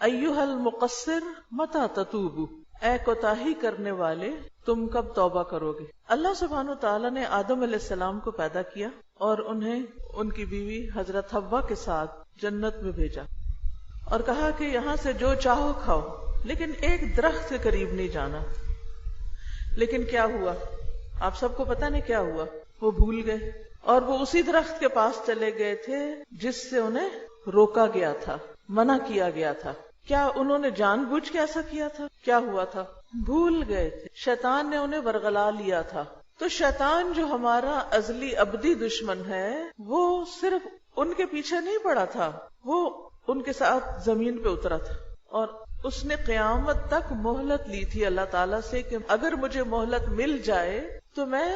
ایھا المقصر متی تتوب، اے کوتاہی کرنے والے تم کب توبہ کرو گے؟ اللہ سبحانہ وتعالیٰ نے آدم علیہ السلام کو پیدا کیا اور انہیں ان کی بیوی حضرت حوا کے ساتھ جنت میں بھیجا اور کہا کہ یہاں سے جو چاہو کھاؤ، لیکن ایک درخت کے قریب نہیں جانا۔ لیکن کیا ہوا؟ آپ سب کو پتہ نہیں کیا ہوا؟ وہ بھول گئے اور وہ اسی درخت کے پاس چلے گئے تھے جس سے انہیں روکا گیا تھا، منع کیا گیا تھا۔ کیا انہوں نے جان بوجھ کے ایسا کیا تھا؟ کیا ہوا تھا؟ بھول گئے تھے، شیطان نے انہیں ورغلا لیا تھا۔ تو شیطان جو ہمارا ازلی ابدی دشمن ہے، وہ صرف ان کے پیچھے نہیں پڑا تھا، وہ ان کے ساتھ زمین پہ اترا تھا اور اس نے قیامت تک مہلت لی تھی اللہ تعالیٰ سے کہ اگر مجھے مہلت مل جائے تو میں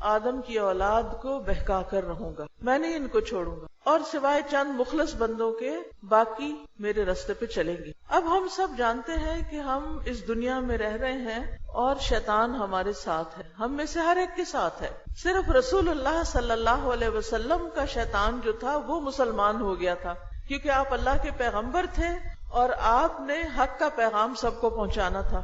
آدم کی اولاد کو بہکا کر رہوں گا، میں نہیں ان کو چھوڑوں گا، اور سوائے چند مخلص بندوں کے باقی میرے راستے پہ چلیں گے۔ اب ہم سب جانتے ہیں کہ ہم اس دنیا میں رہ رہے ہیں اور شیطان ہمارے ساتھ ہے، ہم میں سے ہر ایک کے ساتھ ہے۔ صرف رسول اللہ صلی اللہ علیہ وسلم کا شیطان جو تھا وہ مسلمان ہو گیا تھا، کیونکہ آپ اللہ کے پیغمبر تھے اور آپ نے حق کا پیغام سب کو پہنچانا تھا۔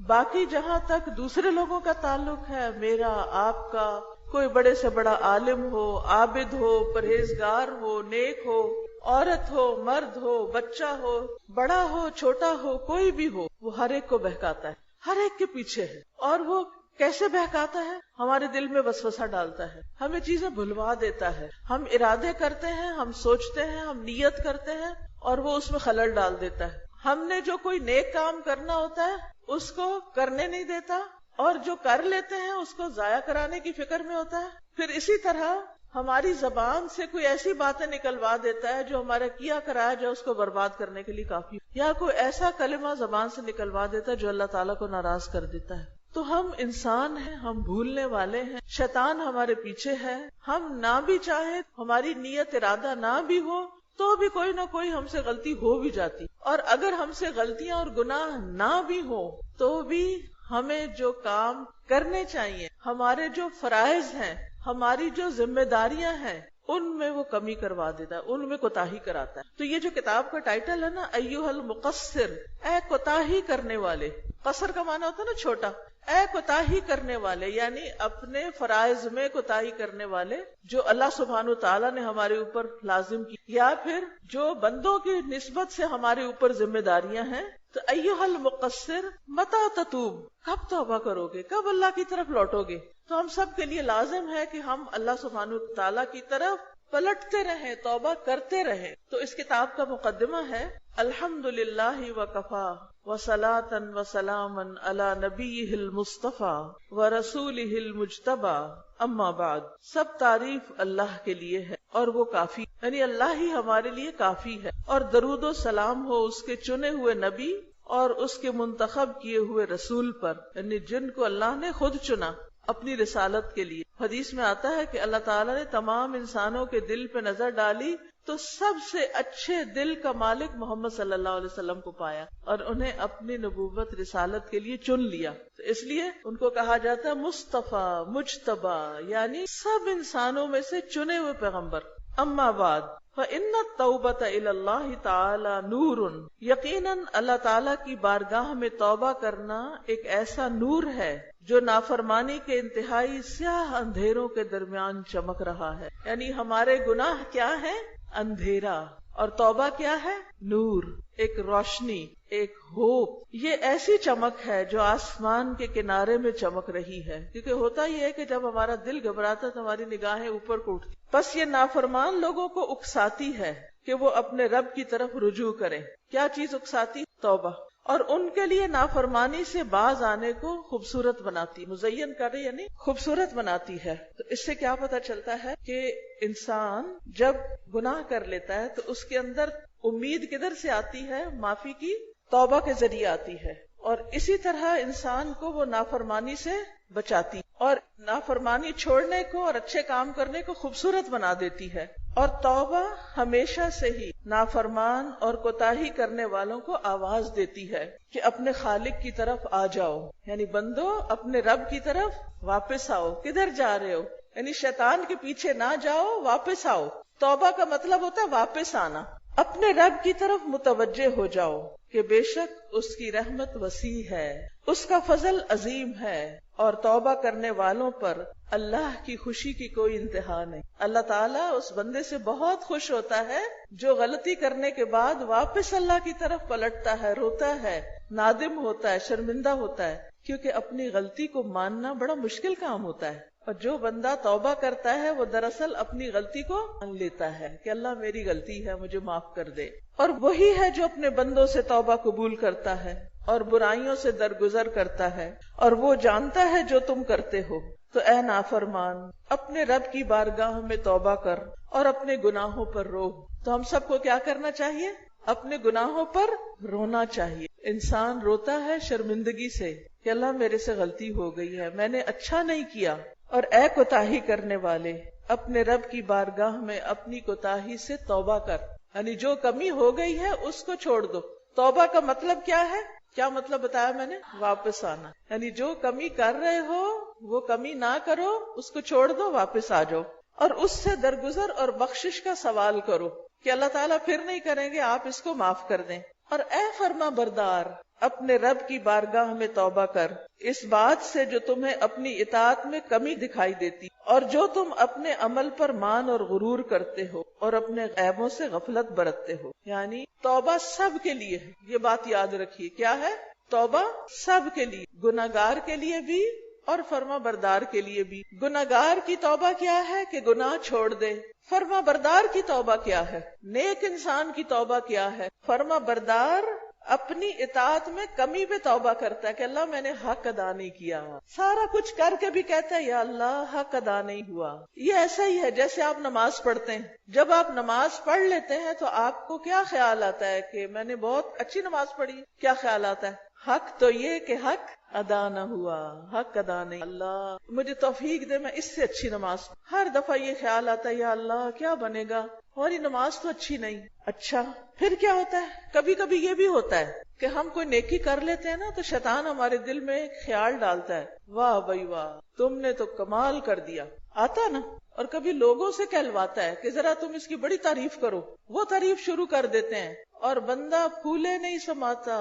باقی جہاں تک دوسرے لوگوں کا تعلق ہے، میرا، آپ کا، کوئی بڑے سے بڑا عالم ہو، عابد ہو، پرہیزگار ہو، نیک ہو، عورت ہو، مرد ہو، بچہ ہو، بڑا ہو، چھوٹا ہو، کوئی بھی ہو، وہ ہر ایک کو بہکاتا ہے، ہر ایک کے پیچھے ہے۔ اور وہ کیسے بہکاتا ہے؟ ہمارے دل میں وسوسہ ڈالتا ہے، ہمیں چیزیں بھلوا دیتا ہے، ہم ارادے کرتے ہیں، ہم سوچتے ہیں، ہم نیت کرتے ہیں اور وہ اس میں خلل ڈال دیتا ہے۔ ہم نے جو کوئی نیک کام کرنا ہوتا ہے اس کو کرنے نہیں دیتا، اور جو کر لیتے ہیں اس کو ضائع کرانے کی فکر میں ہوتا ہے۔ پھر اسی طرح ہماری زبان سے کوئی ایسی باتیں نکلوا دیتا ہے جو ہمارا کیا کرایا جو اس کو برباد کرنے کے لیے کافی، یا کوئی ایسا کلمہ زبان سے نکلوا دیتا ہے جو اللہ تعالیٰ کو ناراض کر دیتا ہے۔ تو ہم انسان ہیں، ہم بھولنے والے ہیں، شیطان ہمارے پیچھے ہے، ہم نہ بھی چاہیں، ہماری نیت ارادہ نہ بھی ہو تو بھی کوئی نہ کوئی ہم سے غلطی ہو بھی جاتی، اور اگر ہم سے غلطیاں اور گناہ نہ بھی ہو تو بھی ہمیں جو کام کرنے چاہیے، ہمارے جو فرائض ہیں، ہماری جو ذمہ داریاں ہیں، ان میں وہ کمی کروا دیتا ہے، ان میں کوتاہی کراتا ہے۔ تو یہ جو کتاب کا ٹائٹل ہے نا، ایھا المقصر، اے کوتاہی کرنے والے، قصر کا معنی ہوتا ہے نا چھوٹا، اے کوتاہی کرنے والے، یعنی اپنے فرائض میں کوتاہی کرنے والے جو اللہ سبحانہ تعالیٰ نے ہمارے اوپر لازم کی، یا پھر جو بندوں کی نسبت سے ہمارے اوپر ذمہ داریاں ہیں۔ تو ایھا المقصر متی تتوب، کب توبہ کرو گے، کب اللہ کی طرف لوٹو گے؟ تو ہم سب کے لیے لازم ہے کہ ہم اللہ سبحانہ تعالیٰ کی طرف پلٹتے رہیں، توبہ کرتے رہیں۔ تو اس کتاب کا مقدمہ ہے الحمدللہ وکفا وصلاۃ وسلاما علی نبیہ المصطفیٰ ورسولہ المجتبیٰ اما بعد، سب تعریف اللہ کے لیے ہے اور وہ کافی، یعنی اللہ ہی ہمارے لیے کافی ہے، اور درود و سلام ہو اس کے چنے ہوئے نبی اور اس کے منتخب کیے ہوئے رسول پر، یعنی جن کو اللہ نے خود چنا اپنی رسالت کے لیے۔ حدیث میں آتا ہے کہ اللہ تعالیٰ نے تمام انسانوں کے دل پہ نظر ڈالی تو سب سے اچھے دل کا مالک محمد صلی اللہ علیہ وسلم کو پایا اور انہیں اپنی نبوت رسالت کے لیے چن لیا۔ تو اس لیے ان کو کہا جاتا ہے مصطفیٰ، مجتبیٰ، یعنی سب انسانوں میں سے چنے ہوئے پیغمبر۔ اما بعد فإن التوبة إلى الله تعالی نور، یقیناً اللہ تعالیٰ کی بارگاہ میں توبہ کرنا ایک ایسا نور ہے جو نافرمانی کے انتہائی سیاہ اندھیروں کے درمیان چمک رہا ہے۔ یعنی ہمارے گناہ کیا ہے؟ اندھیرا، اور توبہ کیا ہے؟ نور، ایک روشنی، ایک ہوپ۔ یہ ایسی چمک ہے جو آسمان کے کنارے میں چمک رہی ہے، کیونکہ ہوتا یہ ہے کہ جب ہمارا دل گھبراتا ہے تو ہماری نگاہیں اوپر کو اٹھتی، بس یہ نافرمان لوگوں کو اکساتی ہے کہ وہ اپنے رب کی طرف رجوع کریں۔ کیا چیز اکساتی؟ توبہ، اور ان کے لیے نافرمانی سے باز آنے کو خوبصورت بناتی، مزین کر رہی یعنی خوبصورت بناتی ہے۔ تو اس سے کیا پتہ چلتا ہے کہ انسان جب گناہ کر لیتا ہے تو اس کے اندر امید کدھر سے آتی ہے؟ معافی کی، توبہ کے ذریعے آتی ہے، اور اسی طرح انسان کو وہ نافرمانی سے بچاتی اور نافرمانی چھوڑنے کو اور اچھے کام کرنے کو خوبصورت بنا دیتی ہے۔ اور توبہ ہمیشہ سے ہی نافرمان اور کوتاہی کرنے والوں کو آواز دیتی ہے کہ اپنے خالق کی طرف آ جاؤ، یعنی بندو اپنے رب کی طرف واپس آؤ۔ کدھر جا رہے ہو؟ یعنی شیطان کے پیچھے نہ جاؤ، واپس آؤ۔ توبہ کا مطلب ہوتا ہے واپس آنا، اپنے رب کی طرف متوجہ ہو جاؤ کہ بے شک اس کی رحمت وسیع ہے، اس کا فضل عظیم ہے، اور توبہ کرنے والوں پر اللہ کی خوشی کی کوئی انتہا نہیں۔ اللہ تعالیٰ اس بندے سے بہت خوش ہوتا ہے جو غلطی کرنے کے بعد واپس اللہ کی طرف پلٹتا ہے، روتا ہے، نادم ہوتا ہے، شرمندہ ہوتا ہے، کیونکہ اپنی غلطی کو ماننا بڑا مشکل کام ہوتا ہے۔ اور جو بندہ توبہ کرتا ہے وہ دراصل اپنی غلطی کو مان لیتا ہے کہ اللہ میری غلطی ہے، مجھے معاف کر دے۔ اور وہی ہے جو اپنے بندوں سے توبہ قبول کرتا ہے اور برائیوں سے درگزر کرتا ہے، اور وہ جانتا ہے جو تم کرتے ہو۔ تو اے نافرمان، اپنے رب کی بارگاہ میں توبہ کر اور اپنے گناہوں پر رو۔ تو ہم سب کو کیا کرنا چاہیے؟ اپنے گناہوں پر رونا چاہیے۔ انسان روتا ہے شرمندگی سے کہ اللہ میرے سے غلطی ہو گئی ہے، میں نے اچھا نہیں کیا۔ اور اے کوتاہی کرنے والے، اپنے رب کی بارگاہ میں اپنی کوتاہی سے توبہ کر، یعنی جو کمی ہو گئی ہے اس کو چھوڑ دو۔ توبہ کا مطلب کیا ہے؟ کیا مطلب بتایا میں نے؟ واپس آنا، یعنی جو کمی کر رہے ہو وہ کمی نہ کرو، اس کو چھوڑ دو، واپس آ جاؤ، اور اس سے درگزر اور بخشش کا سوال کرو کہ اللہ تعالیٰ پھر نہیں کریں گے، آپ اس کو معاف کر دیں۔ اور اے فرما بردار، اپنے رب کی بارگاہ میں توبہ کر اس بات سے جو تمہیں اپنی اطاعت میں کمی دکھائی دیتی، اور جو تم اپنے عمل پر مان اور غرور کرتے ہو اور اپنے عیبوں سے غفلت برتتے ہو۔ یعنی توبہ سب کے لیے ہے، یہ بات یاد رکھیے۔ کیا ہے؟ توبہ سب کے لیے، گناہگار کے لیے بھی اور فرما بردار کے لیے بھی۔ گناہگار کی توبہ کیا ہے کہ گناہ چھوڑ دے۔ فرما بردار کی توبہ کیا ہے؟ نیک انسان کی توبہ کیا ہے؟ فرما بردار اپنی اطاعت میں کمی پہ توبہ کرتا ہے کہ اللہ میں نے حق ادا نہیں کیا، سارا کچھ کر کے بھی کہتا ہے یا اللہ حق ادا نہیں ہوا۔ یہ ایسا ہی ہے جیسے آپ نماز پڑھتے ہیں، جب آپ نماز پڑھ لیتے ہیں تو آپ کو کیا خیال آتا ہے کہ میں نے بہت اچھی نماز پڑھی؟ کیا خیال آتا ہے؟ حق تو یہ کہ حق ادا نہ ہوا، حق ادا نہیں، اللہ مجھے توفیق دے میں اس سے اچھی نماز۔ ہر دفعہ یہ خیال آتا ہے یا اللہ کیا بنے گا، ہماری نماز تو اچھی نہیں۔ اچھا پھر کیا ہوتا ہے؟ کبھی کبھی یہ بھی ہوتا ہے کہ ہم کوئی نیکی کر لیتے ہیں نا تو شیطان ہمارے دل میں ایک خیال ڈالتا ہے، واہ بھائی واہ تم نے تو کمال کر دیا، آتا نا۔ اور کبھی لوگوں سے کہلواتا ہے کہ ذرا تم اس کی بڑی تعریف کرو، وہ تعریف شروع کر دیتے ہیں اور بندہ پھولے نہیں سماتا،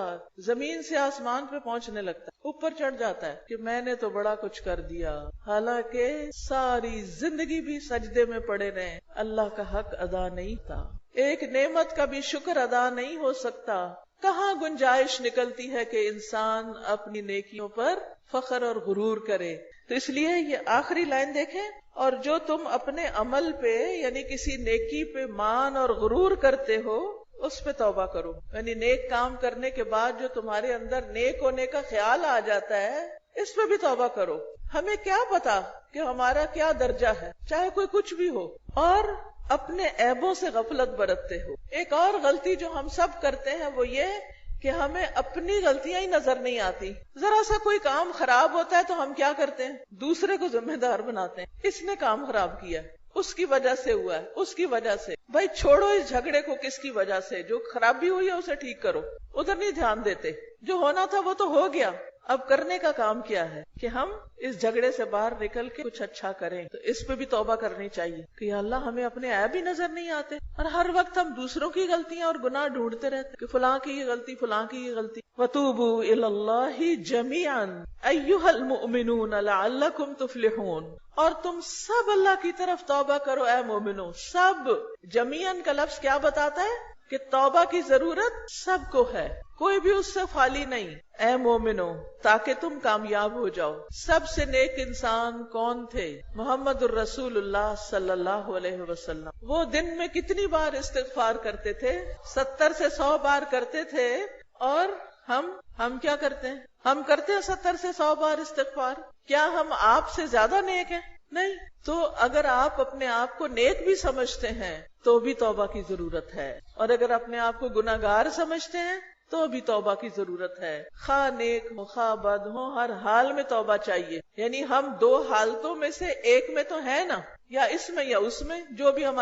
زمین سے آسمان پہ پہنچنے لگتا ہے، اوپر چڑھ جاتا ہے کہ میں نے تو بڑا کچھ کر دیا، حالانکہ ساری زندگی بھی سجدے میں پڑے رہے، اللہ کا حق ادا نہیں تھا، ایک نعمت کا بھی شکر ادا نہیں ہو سکتا۔ کہاں گنجائش نکلتی ہے کہ انسان اپنی نیکیوں پر فخر اور غرور کرے؟ تو اس لیے یہ آخری لائن دیکھیں، اور جو تم اپنے عمل پہ یعنی کسی نیکی پہ مان اور غرور کرتے ہو اس پہ توبہ کرو، یعنی نیک کام کرنے کے بعد جو تمہارے اندر نیک ہونے کا خیال آ جاتا ہے اس پہ بھی توبہ کرو۔ ہمیں کیا پتا کہ ہمارا کیا درجہ ہے، چاہے کوئی کچھ بھی ہو، اور اپنے عیبوں سے غفلت برتتے ہو۔ ایک اور غلطی جو ہم سب کرتے ہیں وہ یہ کہ ہمیں اپنی غلطیاں ہی نظر نہیں آتی۔ ذرا سا کوئی کام خراب ہوتا ہے تو ہم کیا کرتے ہیں؟ دوسرے کو ذمہ دار بناتے ہیں، اس نے کام خراب کیا ہے، اس کی وجہ سے ہوا ہے، اس کی وجہ سے۔ بھائی چھوڑو اس جھگڑے کو، کس کی وجہ سے؟ جو خرابی ہوئی ہے اسے ٹھیک کرو، ادھر نہیں دھیان دیتے۔ جو ہونا تھا وہ تو ہو گیا، اب کرنے کا کام کیا ہے کہ ہم اس جھگڑے سے باہر نکل کے کچھ اچھا کریں۔ تو اس پہ بھی توبہ کرنی چاہیے کہ یا اللہ ہمیں اپنے عیب ہی نظر نہیں آتے، اور ہر وقت ہم دوسروں کی غلطیاں اور گناہ ڈھونڈتے رہتے کہ فلاں کی یہ غلطی، فلاں کی یہ غلطی۔ وَتُوبُوا إِلَى اللَّهِ جَمِيعًا أَيُّهَا الْمُؤْمِنُونَ لَعَلَّكُمْ تُفْلِحُونَ، اور تم سب اللہ کی طرف توبہ کرو اے مومنو۔ سب، جمیعاً کا لفظ کیا بتاتا ہے کہ توبہ کی ضرورت سب کو ہے، کوئی بھی اس سے خالی نہیں۔ اے مومنو تاکہ تم کامیاب ہو جاؤ۔ سب سے نیک انسان کون تھے؟ محمد الرسول اللہ صلی اللہ علیہ وسلم۔ وہ دن میں کتنی بار استغفار کرتے تھے؟ 70 سے 100 بار کرتے تھے، اور ہم کیا کرتے ہیں؟ ہم کرتے ہیں 70 سے 100 بار استغفار؟ کیا ہم آپ سے زیادہ نیک ہیں؟ نہیں۔ تو اگر آپ اپنے آپ کو نیک بھی سمجھتے ہیں تو بھی توبہ کی ضرورت ہے، اور اگر اپنے آپ کو گناہگار سمجھتے ہیں تو بھی توبہ کی ضرورت ہے۔ خواہ نیک ہو خواہ بد ہو، ہر حال میں توبہ چاہیے۔ یعنی ہم دو حالتوں میں سے ایک میں تو ہے نا، یا اس میں یا اس میں، جو بھی ہمارے